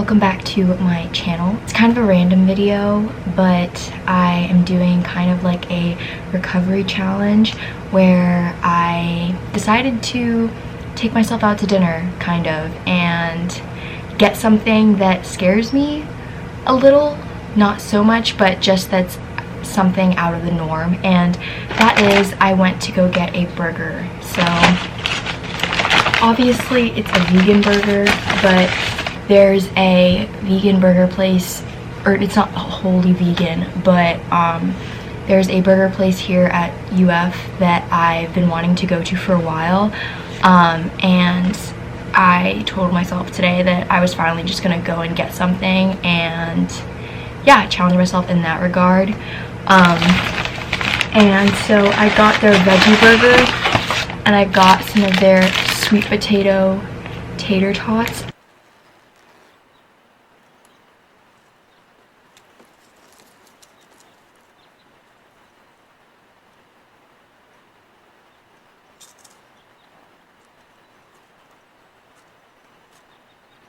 welcome back to my channel. It's kind of a random video, but I am doing kind of like a recovery challenge where I decided to take myself out to dinner, kind of, and get something that scares me a little, not so much, but just that's something out of the norm, and that is I went to go get a burger. So obviously it's a vegan burger, but there's a vegan burger place, or it's not wholly vegan, but there's a burger place here at UF that I've been wanting to go to for a while, and I told myself today that I was finally just gonna go and get something, and yeah, challenge myself in that regard. And so I got their veggie burger, and I got some of their sweet potato tater tots.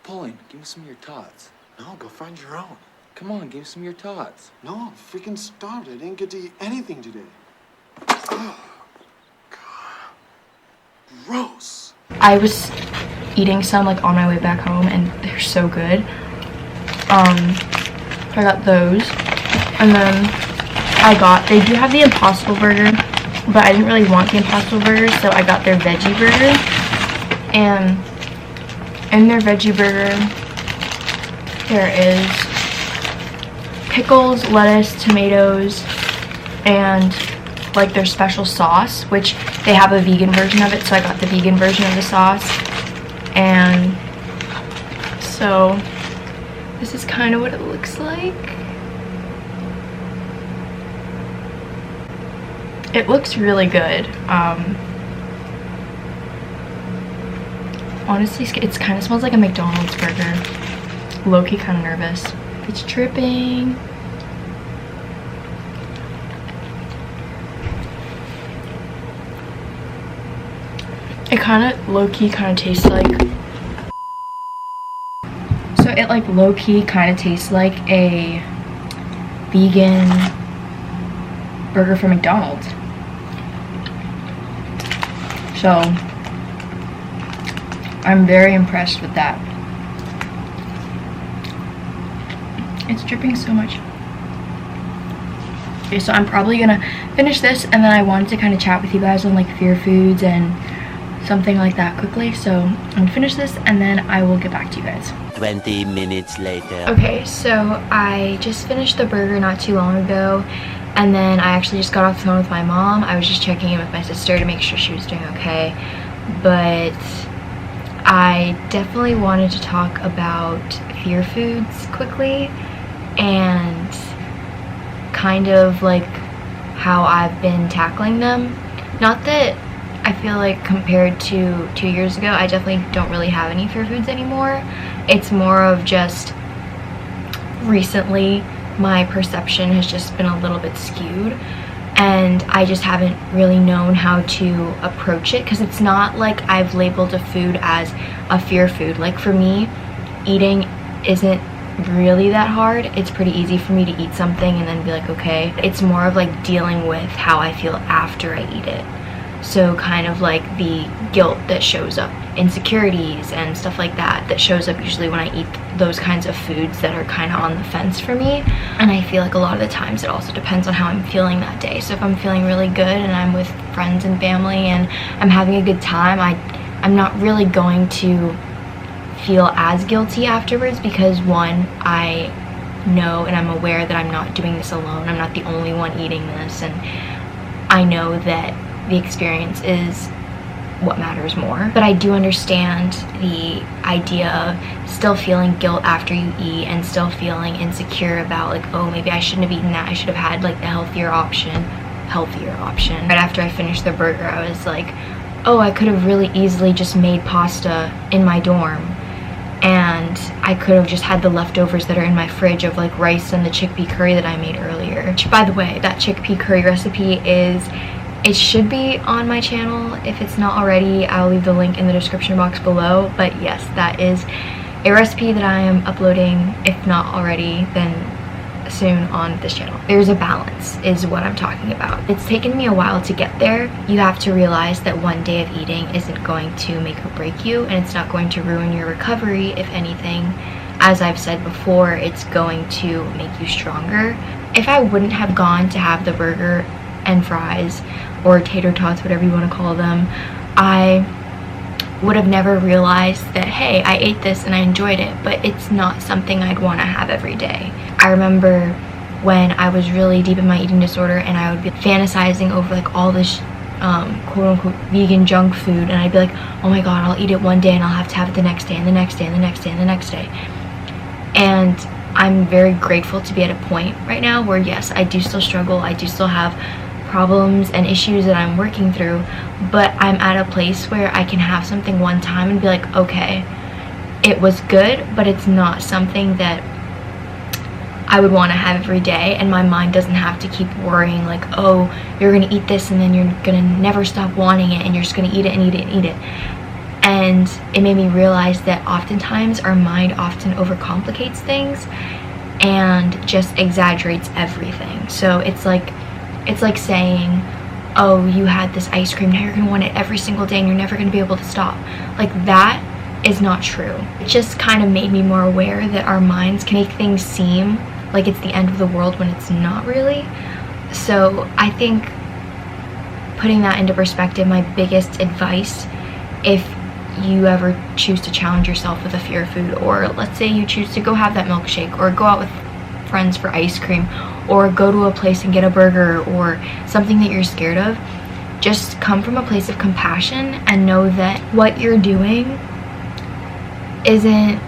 Pauline, give me some of your tots. No, go find your own. Come on, give me some of your tots. No, I'm freaking starved. I didn't get to eat anything today. Oh, God. Gross. I was eating some like on my way back home, and they're so good. I got those, and then they do have the Impossible Burger, but I didn't really want the Impossible Burger, so I got their veggie burger. And in their veggie burger, there is pickles, lettuce, tomatoes, and like their special sauce, which they have a vegan version of it, so I got the vegan version of the sauce. And so this is kind of what it looks like. It looks really good. Honestly, it kind of smells like a McDonald's burger. Low-key kind of nervous. It's dripping. It kind of low-key kind of tastes like, so it like low-key kind of tastes like a vegan burger from McDonald's. So I'm very impressed with that. It's dripping so much. Okay, so I'm probably gonna finish this, and then I wanted to kind of chat with you guys on like fear foods and something like that quickly. So I'm gonna finish this, and then I will get back to you guys. 20 minutes later. Okay, so I just finished the burger not too long ago, and then I actually just got off the phone with my mom. I was just checking in with my sister to make sure she was doing okay, but I definitely wanted to talk about fear foods quickly, and kind of like how I've been tackling them. Not that I feel like compared to 2 years ago, I definitely don't really have any fear foods anymore. It's more of just recently my perception has just been a little bit skewed, and I just haven't really known how to approach it, because it's not like I've labeled a food as a fear food. Like for me, eating isn't really that hard. It's pretty easy for me to eat something and then be like, okay. It's more of like dealing with how I feel after I eat it. So kind of like the guilt that shows up, insecurities and stuff like that shows up usually when I eat those kinds of foods that are kind of on the fence for me. And I feel like a lot of the times it also depends on how I'm feeling that day. So if I'm feeling really good and I'm with friends and family and I'm having a good time, I'm not really going to feel as guilty afterwards, because one, I know and I'm aware that I'm not doing this alone. I'm not the only one eating this, and I know that the experience is what matters more. But I do understand the idea of still feeling guilt after you eat, and still feeling insecure about like, oh, maybe I shouldn't have eaten that. I should have had like the healthier option. Right after I finished the burger, I was like, oh, I could have really easily just made pasta in my dorm, and I could have just had the leftovers that are in my fridge of like rice and the chickpea curry that I made earlier. Which, by the way, that chickpea curry recipe it should be on my channel. If it's not already, I'll leave the link in the description box below. But yes, that is a recipe that I am uploading, if not already, then soon on this channel. There's a balance is what I'm talking about. It's taken me a while to get there. You have to realize that one day of eating isn't going to make or break you, and it's not going to ruin your recovery. If anything, as I've said before, it's going to make you stronger. If I wouldn't have gone to have the burger and fries or tater tots, whatever you want to call them, I would have never realized that, hey, I ate this and I enjoyed it, but it's not something I'd want to have every day. I remember when I was really deep in my eating disorder and I would be fantasizing over like all this quote-unquote vegan junk food, and I'd be like, oh my god, I'll eat it one day and I'll have to have it the next day and the next day and the next day and the next day. And I'm very grateful to be at a point right now where, yes, I do still struggle, I do still have problems and issues that I'm working through, but I'm at a place where I can have something one time and be like, okay, it was good, but it's not something that I would want to have every day, and my mind doesn't have to keep worrying like, oh, you're gonna eat this and then you're gonna never stop wanting it and you're just gonna eat it and eat it and eat it. And it made me realize that oftentimes our mind often overcomplicates things and just exaggerates everything. So it's like saying, oh, you had this ice cream, now you're gonna want it every single day and you're never gonna be able to stop. Like, that is not true. It just kind of made me more aware that our minds can make things seem like it's the end of the world when it's not really. So I think putting that into perspective, my biggest advice, if you ever choose to challenge yourself with a fear of food, or let's say you choose to go have that milkshake or go out with friends for ice cream or go to a place and get a burger or something that you're scared of, just come from a place of compassion and know that what you're doing isn't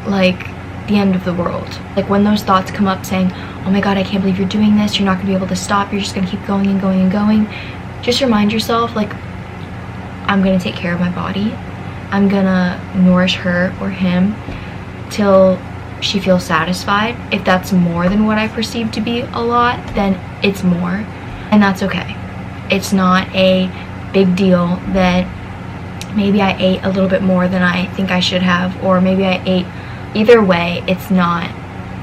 like the end of the world. Like, when those thoughts come up saying, oh my god, I can't believe you're doing this, you're not gonna be able to stop, you're just gonna keep going and going and going, just remind yourself, like, I'm gonna take care of my body, I'm gonna nourish her or him till she feels satisfied. If that's more than what I perceive to be a lot, then it's more, and that's okay. It's not a big deal that maybe I ate a little bit more than I think I should have, or maybe I ate. Either way, it's not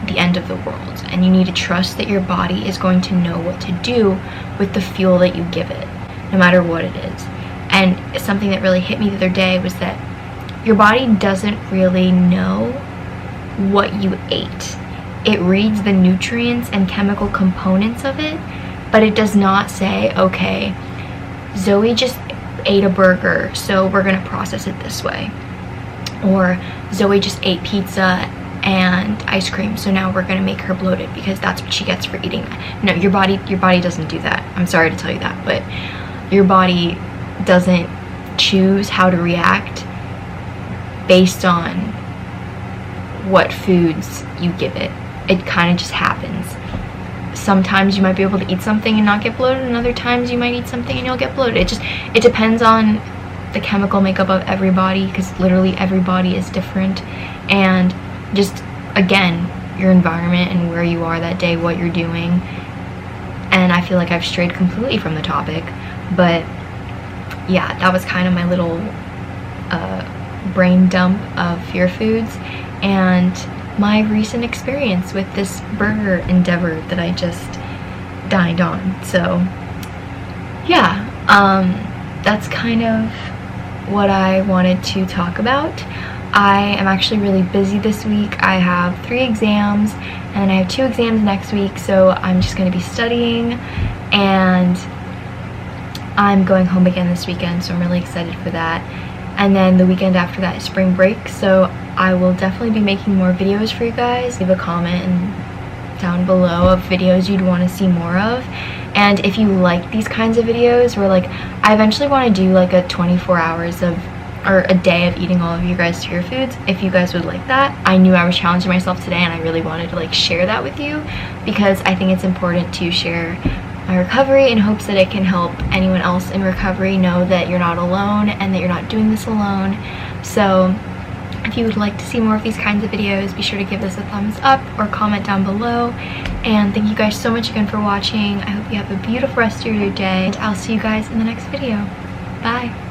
the end of the world, and you need to trust that your body is going to know what to do with the fuel that you give it, no matter what it is. And something that really hit me the other day was that your body doesn't really know what you ate. It reads the nutrients and chemical components of it, but it does not say, okay, Zoe just ate a burger, so we're gonna process it this way. Or Zoe just ate pizza and ice cream, so now we're gonna make her bloated because that's what she gets for eating that. No, your body doesn't do that. I'm sorry to tell you that, but your body doesn't choose how to react based on what foods you give it. It kind of just happens. Sometimes you might be able to eat something and not get bloated, and other times you might eat something and you'll get bloated. It depends on the chemical makeup of everybody, because literally everybody is different, and just, again, your environment and where you are that day, what you're doing. And I feel like I've strayed completely from the topic, but yeah, that was kind of my little brain dump of fear foods and my recent experience with this burger endeavor that I just dined on. So yeah, that's kind of what I wanted to talk about. I am actually really busy this week. I have 3 exams and I have 2 exams next week, so I'm just going to be studying, and I'm going home again this weekend, so I'm really excited for that. And then the weekend after that is spring break, so I will definitely be making more videos for you guys. Leave a comment down below of videos you'd want to see more of. And if you like these kinds of videos where, like, I eventually want to do like a 24 hours of, or a day of eating all of you guys' fear foods, if you guys would like that. I knew I was challenging myself today and I really wanted to like share that with you, because I think it's important to share my recovery in hopes that it can help anyone else in recovery know that you're not alone and that you're not doing this alone. So if you would like to see more of these kinds of videos, be sure to give this a thumbs up or comment down below. And thank you guys so much again for watching. I hope you have a beautiful rest of your day, and I'll see you guys in the next video. Bye!